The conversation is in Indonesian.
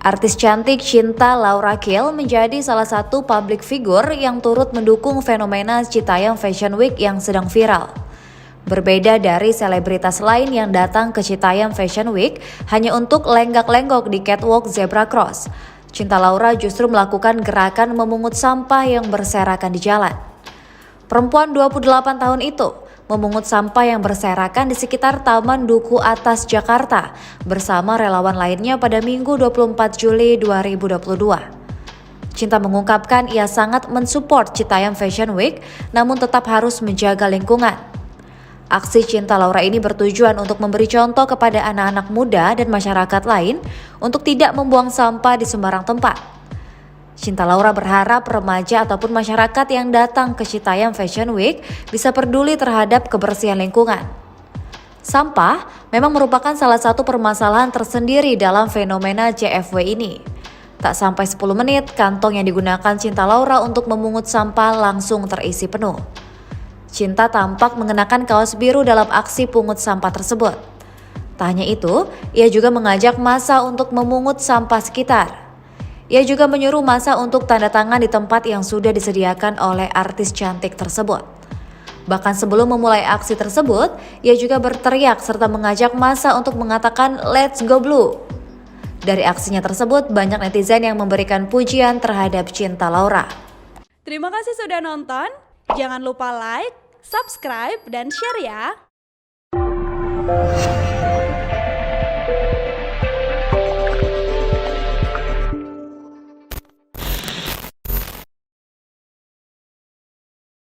Artis cantik Cinta Laura Kiel menjadi salah satu publik figur yang turut mendukung fenomena Citayam Fashion Week yang sedang viral. Berbeda dari selebritas lain yang datang ke Citayam Fashion Week hanya untuk lenggak-lenggok di catwalk Zebra Cross, Cinta Laura justru melakukan gerakan memungut sampah yang berserakan di jalan. Perempuan 28 tahun itu memungut sampah yang berserakan di sekitar Taman Duku Atas, Jakarta bersama relawan lainnya pada Minggu 24 Juli 2022. Cinta mengungkapkan ia sangat mensupport Citayam Fashion Week namun tetap harus menjaga lingkungan. Aksi Cinta Laura ini bertujuan untuk memberi contoh kepada anak-anak muda dan masyarakat lain untuk tidak membuang sampah di sembarang tempat. Cinta Laura berharap remaja ataupun masyarakat yang datang ke Citayam Fashion Week bisa peduli terhadap kebersihan lingkungan. Sampah memang merupakan salah satu permasalahan tersendiri dalam fenomena CFW ini. Tak sampai 10 menit, kantong yang digunakan Cinta Laura untuk memungut sampah langsung terisi penuh. Cinta tampak mengenakan kaos biru dalam aksi pungut sampah tersebut. Tak hanya itu, ia juga mengajak massa untuk memungut sampah sekitar. Ia juga menyuruh massa untuk tanda tangan di tempat yang sudah disediakan oleh artis cantik tersebut. Bahkan sebelum memulai aksi tersebut, ia juga berteriak serta mengajak massa untuk mengatakan "Let's go blue". Dari aksinya tersebut, banyak netizen yang memberikan pujian terhadap Cinta Laura. Terima kasih sudah nonton. Jangan lupa like, subscribe, dan share ya.